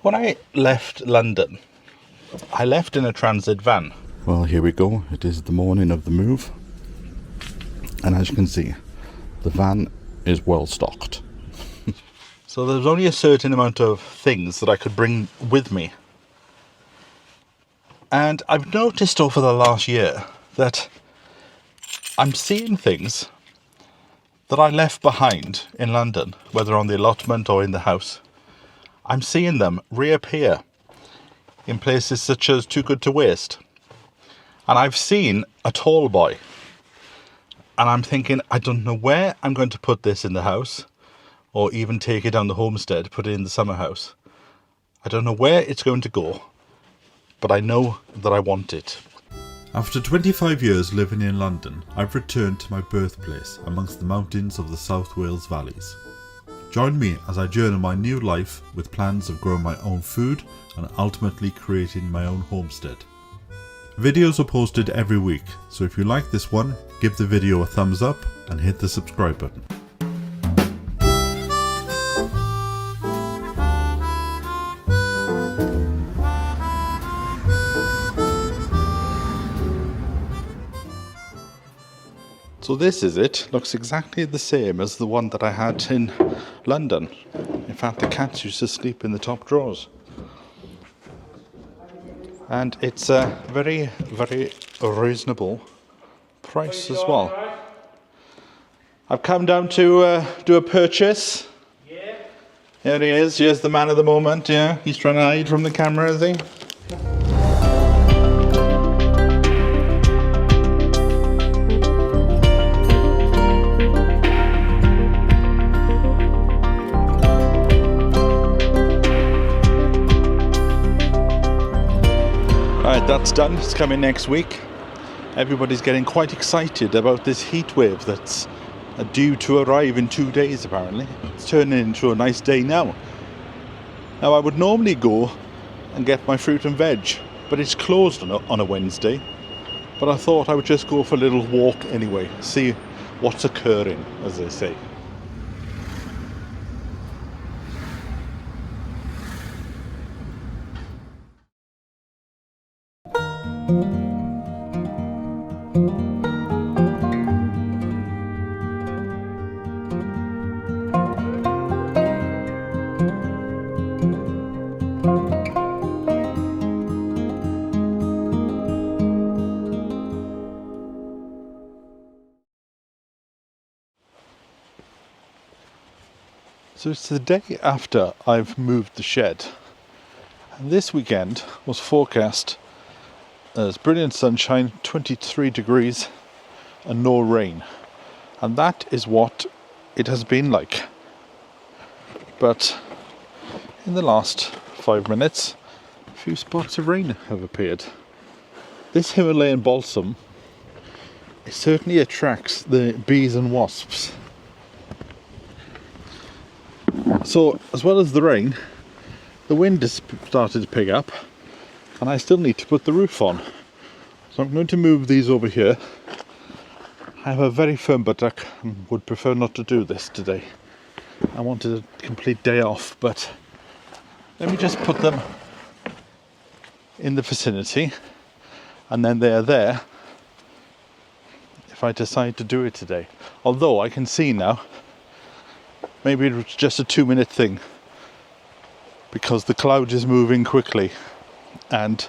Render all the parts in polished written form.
When I left London, I left in a transit van. Well, here we go. It is the morning of the move. And as you can see, the van is well stocked. So there's only a certain amount of things that I could bring with me. And I've noticed over the last year that I'm seeing things that I left behind in London, whether on the allotment or in the house. I'm seeing them reappear in places such as Too Good to Waste. And I've seen a tall boy. And I'm thinking, I don't know where I'm going to put this in the house, or even take it down the homestead, put it in the summer house. I don't know where it's going to go, but I know that I want it. After 25 years living in London, I've returned to my birthplace amongst the mountains of the South Wales valleys. Join me as I journey my new life with plans of growing my own food and ultimately creating my own homestead. Videos are posted every week, so if you like this one, give the video a thumbs up and hit the subscribe button. So this is it. Looks exactly the same as the one that I had in London. In fact, the cats used to sleep in the top drawers. And it's a very, very reasonable price as well. I've come down to do a purchase. Yeah. Here he is. Here's the man of the moment. Yeah, he's trying to hide from the camera, is he? Alright, that's done. It's coming next week. Everybody's getting quite excited about this heat wave that's due to arrive in 2 days apparently. It's turning into a nice day now. Now I would normally go and get my fruit and veg, but it's closed on a Wednesday. But I thought I would just go for a little walk anyway, see what's occurring, as they say. So it's the day after I've moved the shed, and this weekend was forecast as brilliant sunshine, 23 degrees and no rain, and that is what it has been like. But in the last 5 minutes a few spots of rain have appeared. This Himalayan balsam, it certainly attracts the bees and wasps. So, as well as the rain, the wind has started to pick up, and I still need to put the roof on. So I'm going to move these over here. I have a very firm buttock and would prefer not to do this today. I wanted a complete day off, but let me just put them in the vicinity, and then they are there if I decide to do it today. Although I can see now, maybe it was just a 2-minute thing, because the cloud is moving quickly and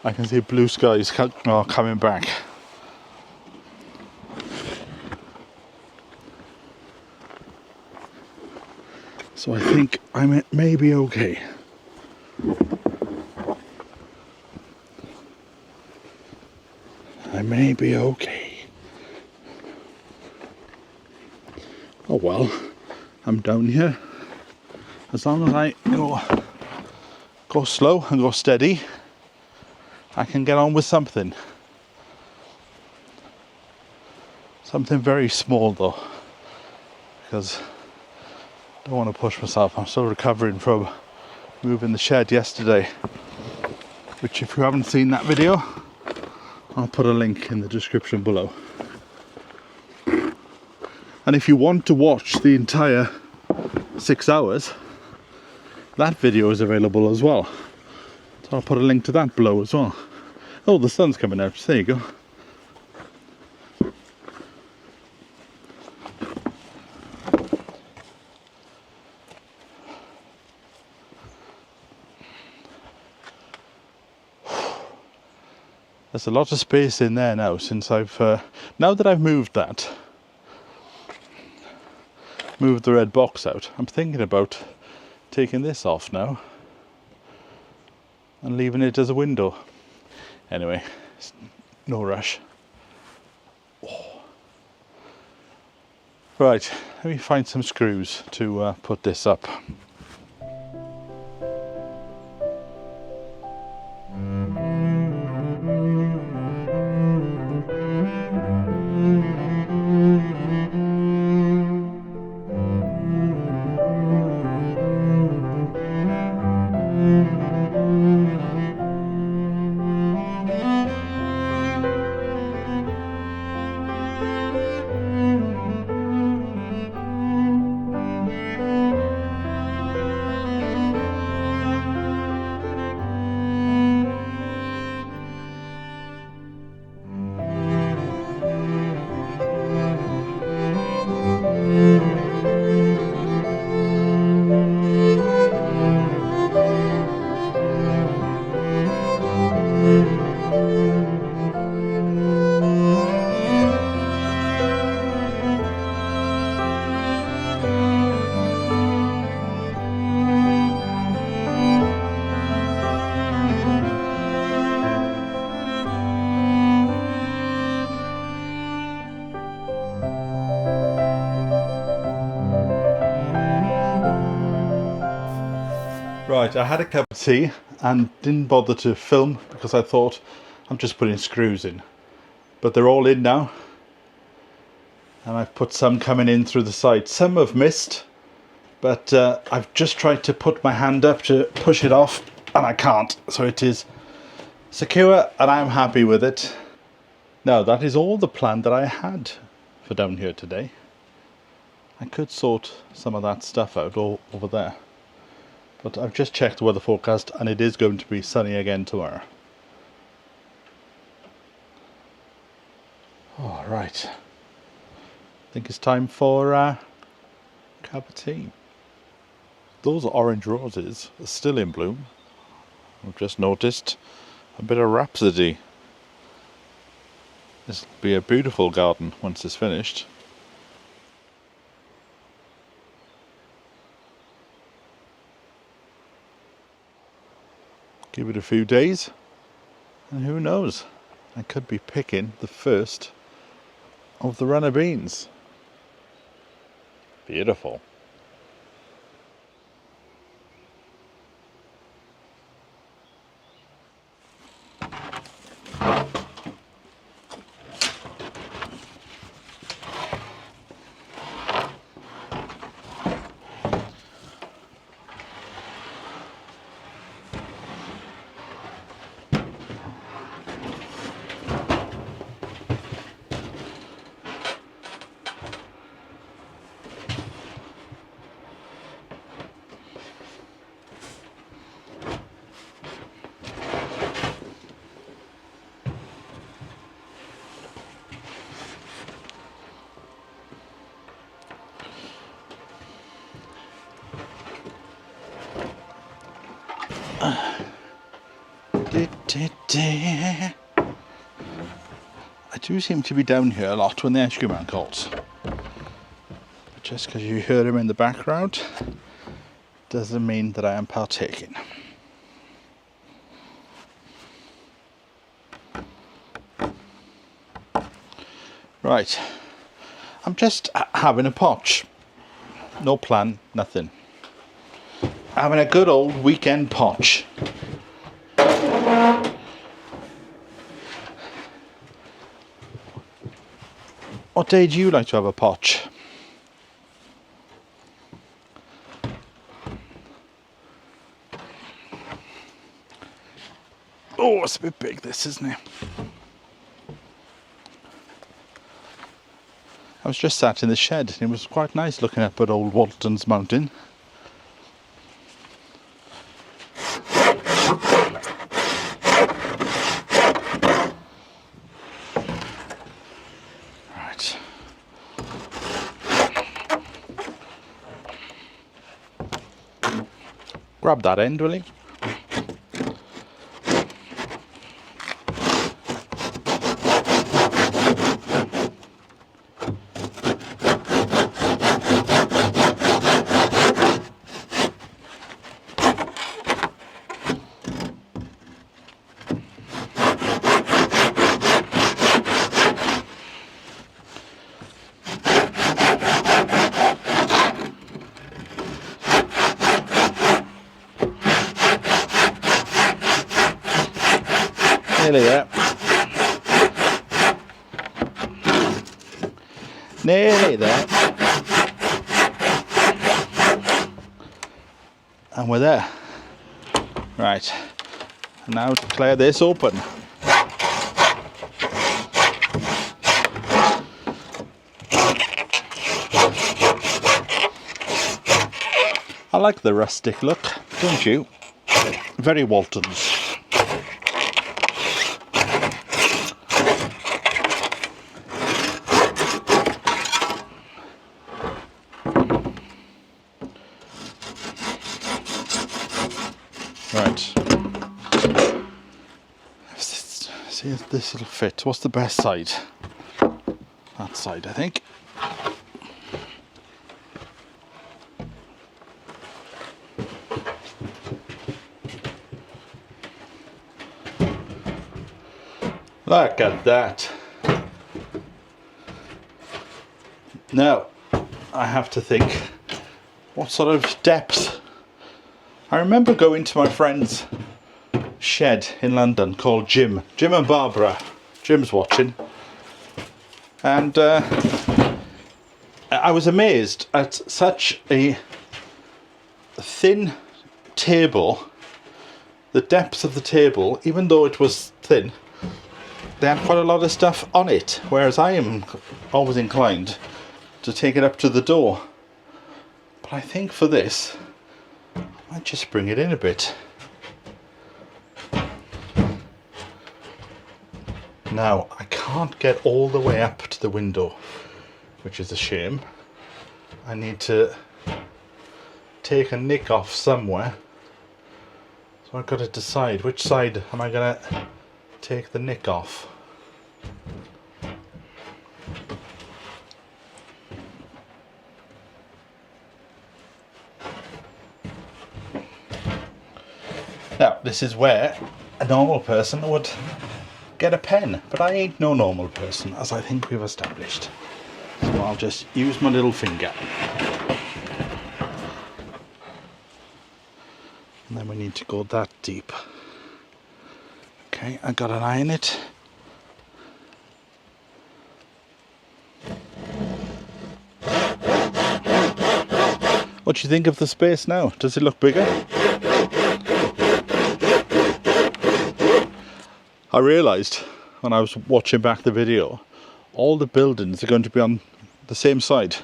I can see blue skies coming back. So I think I may be okay. I may be okay. Oh well. I'm down here. As long as I go slow and go steady, I can get on with something. Something very small though, because I don't want to push myself. I'm still recovering from moving the shed yesterday, which if you haven't seen that video, I'll put a link in the description below. And if you want to watch the entire 6 hours, that video is available as well. So I'll put a link to that below as well. Oh, the sun's coming out. There you go. There's a lot of space in there now since now that I've moved the red box out. I'm thinking about taking this off now and leaving it as a window. Anyway, no rush. Oh. Right, let me find some screws to put this up. Right, I had a cup of tea and didn't bother to film because I thought I'm just putting screws in. But they're all in now. And I've put some coming in through the side. Some have missed, but I've just tried to put my hand up to push it off and I can't. So it is secure and I'm happy with it. Now that is all the plan that I had for down here today. I could sort some of that stuff out over there. But I've just checked the weather forecast and it is going to be sunny again tomorrow. All right. I think it's time for a cup of tea. Those orange roses are still in bloom. I've just noticed a bit of rhapsody. This will be a beautiful garden once it's finished. Give it a few days and who knows, I could be picking the first of the runner beans. Beautiful. I do seem to be down here a lot when the ice cream man calls. But just because you hear him in the background doesn't mean that I am partaking. Right, I'm just having a potch. No plan, nothing. Having a good old weekend potch. What day do you like to have a potch? Oh, it's a bit big this, isn't it? I was just sat in the shed and it was quite nice looking up at old Walton's mountain. Grab that end, will you? Nearly there. Nearly there. And we're there. Right. Now declare this open. I like the rustic look, don't you? Very Waltons. Right. See if this will fit. What's the best side? That side, I think. Look at that. Now, I have to think, what sort of depth? I remember going to my friend's shed in London called Jim and Barbara. Jim's watching. And I was amazed at such a thin table, the depth of the table, even though it was thin, they had quite a lot of stuff on it, whereas I am always inclined to take it up to the door. But I think for this, I might just bring it in a bit. Now, I can't get all the way up to the window, which is a shame. I need to take a nick off somewhere. So I've got to decide which side am I going to take the nick off. Now, this is where a normal person would get a pen, but I ain't no normal person, as I think we've established. So I'll just use my little finger. And then we need to go that deep. Okay, I got an eye in it. What do you think of the space now? Does it look bigger? I realised when I was watching back the video, all the buildings are going to be on the same side.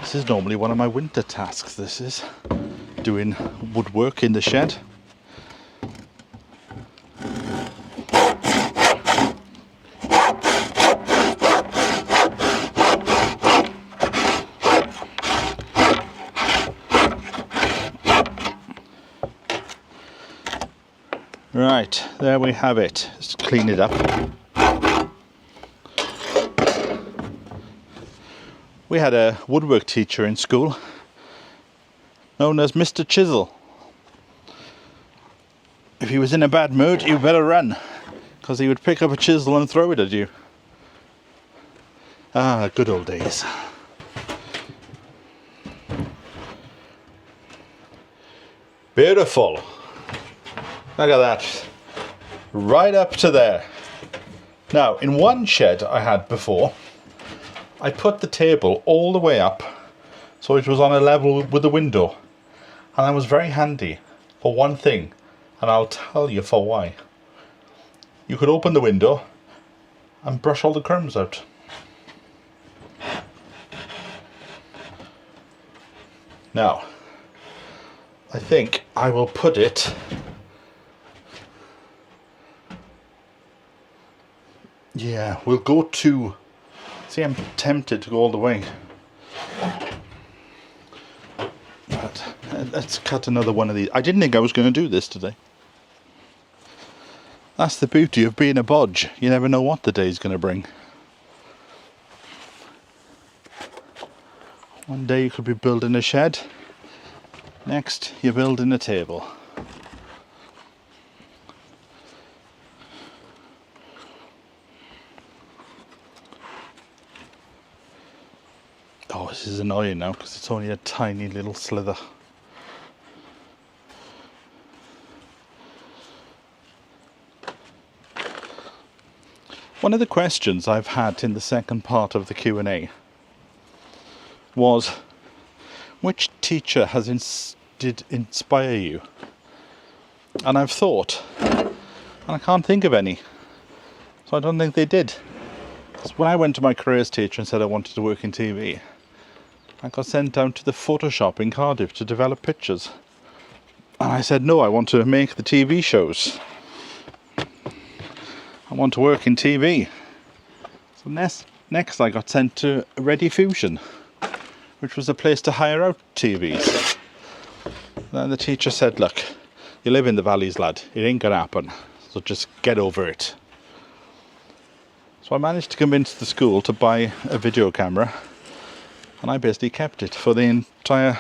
This is normally one of my winter tasks, this is doing woodwork in the shed. Right, there we have it. Let's clean it up. We had a woodwork teacher in school known as Mr. Chisel. If he was in a bad mood, you better run, because he would pick up a chisel and throw it at you. Ah, good old days. Beautiful. Look at that. Right up to there. Now, in one shed I had before, I put the table all the way up so it was on a level with the window, and that was very handy for one thing, and I'll tell you for why. you could open the window and brush all the crumbs out. Now, I think I will put it we'll go to, see, I'm tempted to go all the way, but let's cut another one of these. I didn't think I was going to do this today. That's the beauty of being a bodge. You never know what the day's going to bring. One day you could be building a shed, next you're building a table. Oh, this is annoying now because it's only a tiny little slither. One of the questions I've had in the second part of the Q&A was, which teacher did inspire you? And I've thought, and I can't think of any, so I don't think they did. Because when I went to my careers teacher and said I wanted to work in TV, I got sent down to the Photoshop in Cardiff to develop pictures. And I said, no, I want to make the TV shows. I want to work in TV. So next I got sent to Ready Fusion, which was a place to hire out TVs. Then the teacher said, look, you live in the valleys, lad. It ain't gonna happen. So just get over it. So I managed to convince the school to buy a video camera, and I basically kept it for the entire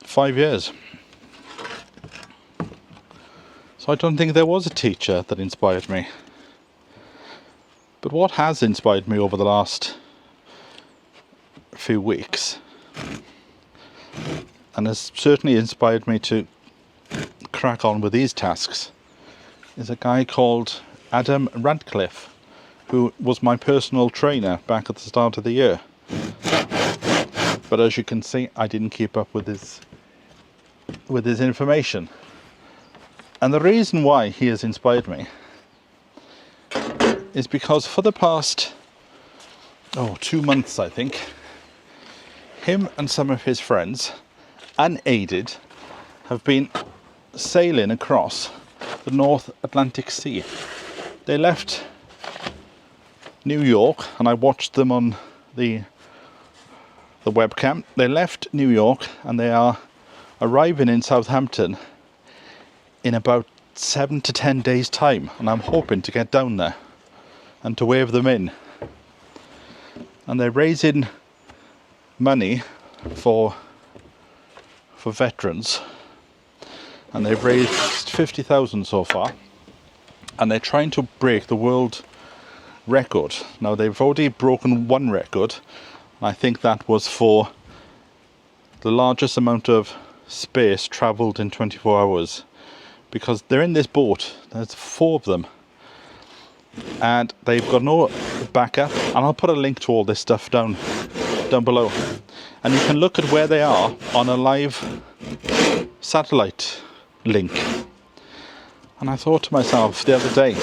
5 years. So I don't think there was a teacher that inspired me. But what has inspired me over the last few weeks, and has certainly inspired me to crack on with these tasks, is a guy called Adam Radcliffe, who was my personal trainer back at the start of the year. But as you can see, I didn't keep up with his information. And the reason why he has inspired me is because for the past 2 months, I think, him and some of his friends, unaided, have been sailing across the North Atlantic Sea. They left New York, and I watched them on the webcam. They left New York and they are arriving in Southampton in about 7 to 10 days time, and I'm hoping to get down there and to wave them in. And they're raising money for veterans, and they've raised 50,000 so far, and they're trying to break the world record. Now they've already broken one record, and I think that was for the largest amount of space travelled in 24 hours, because they're in this boat. There's 4 of them, and they've got no backup, and I'll put a link to all this stuff down below, and you can look at where they are on a live satellite link. And I thought to myself the other day,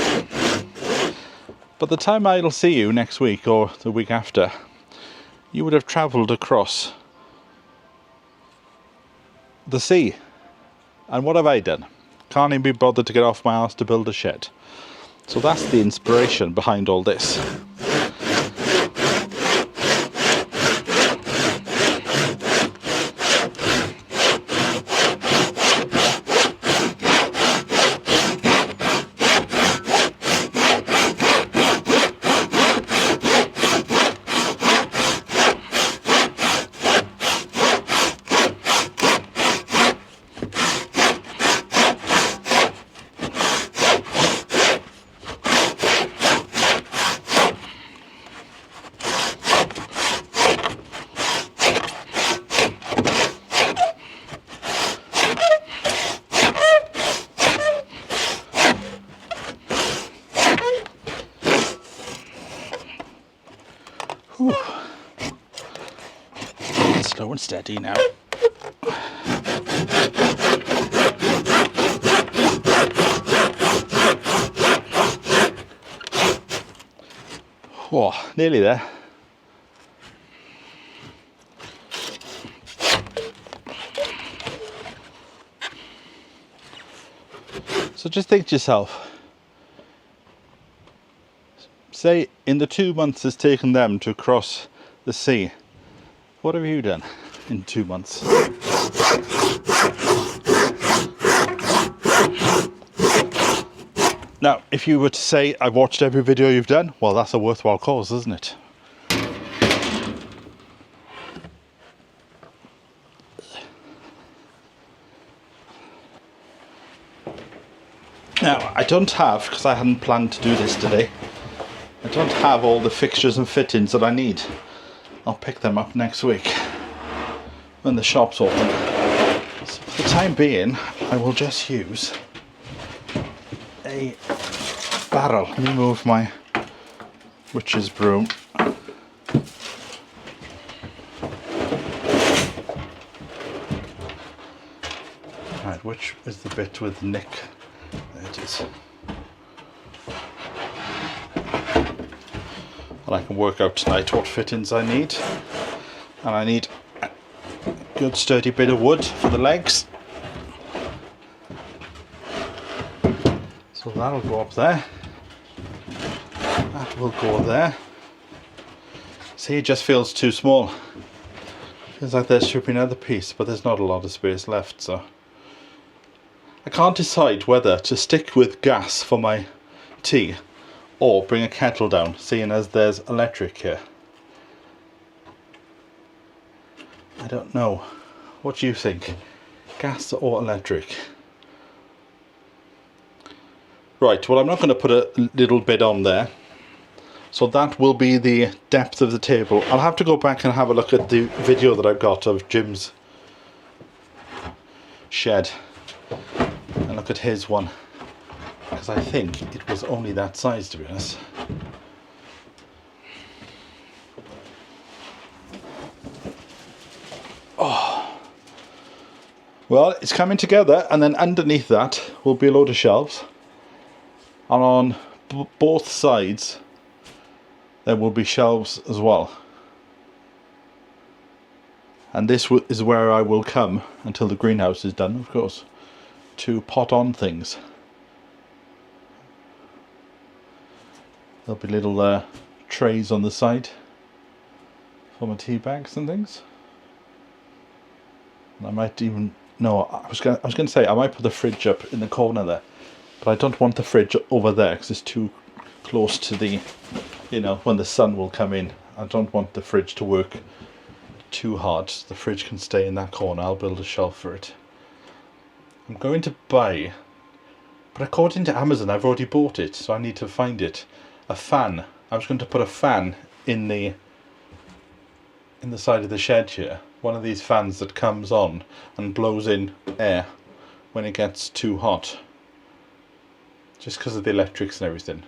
by the time I'll see you next week or the week after, you would have travelled across the sea. And what have I done? Can't even be bothered to get off my arse to build a shed. So that's the inspiration behind all this. Whew. Slow and steady now. Oh, nearly there. So just think to yourself, say in the 2 months it's taken them to cross the sea, what have you done in 2 months? Now, if you were to say, I've watched every video you've done, well, that's a worthwhile cause, isn't it? Now, I don't have, because I hadn't planned to do this today, I don't have all the fixtures and fittings that I need. I'll pick them up next week when the shop's open. So for the time being, I will just use a barrel. Let me move my witch's broom. Right, which is the bit with nick? There it is. Well, I can work out tonight what fittings I need. And I need a good sturdy bit of wood for the legs. So that'll go up there. That will go there. See, it just feels too small. Feels like there should be another piece, but there's not a lot of space left, so I can't decide whether to stick with gas for my tea or bring a kettle down, seeing as there's electric here. I don't know. What do you think? Gas or electric? Right, well, I'm not going to put a little bit on there. So that will be the depth of the table. I'll have to go back and have a look at the video that I've got of Jim's shed and look at his one, because I think it was only that size, to be honest. Oh, well, it's coming together, and then underneath that will be a load of shelves, and on both sides there will be shelves as well. And this is where I will come, until the greenhouse is done, of course, to pot on things. There'll be little trays on the side for my tea bags and things. And I might even, no, I was going to say I might put the fridge up in the corner there, but I don't want the fridge over there because it's too close to the, you know, when the sun will come in. I don't want the fridge to work too hard. The fridge can stay in that corner. I'll build a shelf for it. I'm going to buy, but according to Amazon I've already bought it, so I need to find it, a fan. I was going to put a fan in the side of the shed here, one of these fans that comes on and blows in air when it gets too hot, just because of the electrics and everything.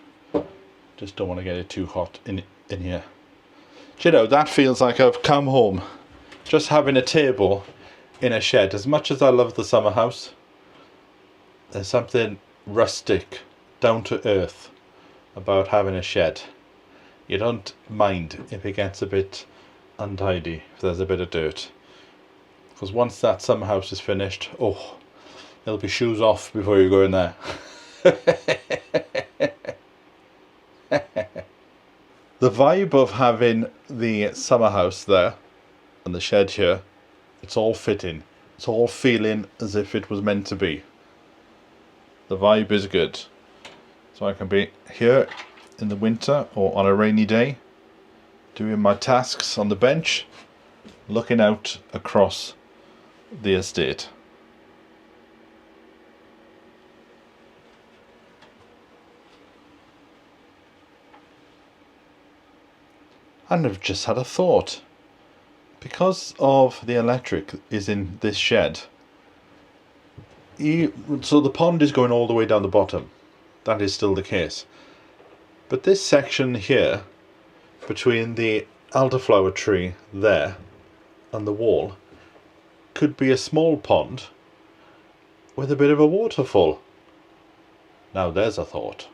Just don't want to get it too hot in here. Do you know, that feels like I've come home, just having a table in a shed. As much as I love the summer house, there's something rustic, down to earth about having a shed. You don't mind if it gets a bit untidy, if there's a bit of dirt, because once that summer house is finished, oh, there'll be shoes off before you go in there. The vibe of having the summer house there and the shed here, it's all fitting. It's all feeling as if it was meant to be. The vibe is good. So I can be here in the winter or on a rainy day, doing my tasks on the bench, looking out across the estate. And I've just had a thought. Because of the electric is in this shed, so the pond is going all the way down the bottom. That is still the case. But this section here, between the elderflower tree there and the wall, could be a small pond with a bit of a waterfall. Now there's a thought.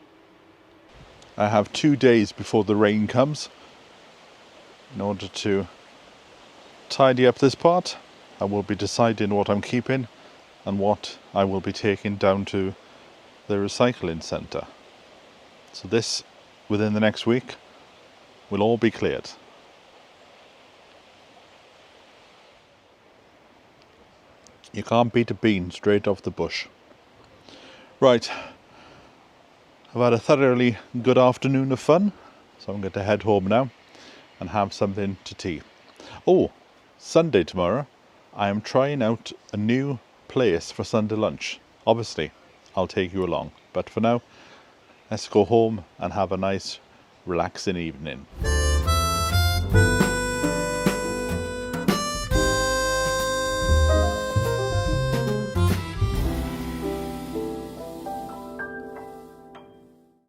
I have 2 days before the rain comes in order to tidy up this part. I will be deciding what I'm keeping and what I will be taking down to the recycling centre. So this, within the next week, will all be cleared. You can't beat a bean straight off the bush. Right, I've had a thoroughly good afternoon of fun, so I'm going to head home now and have something to tea. Oh, Sunday tomorrow, I am trying out a new place for Sunday lunch. Obviously, I'll take you along, but for now, let's go home and have a nice, relaxing evening.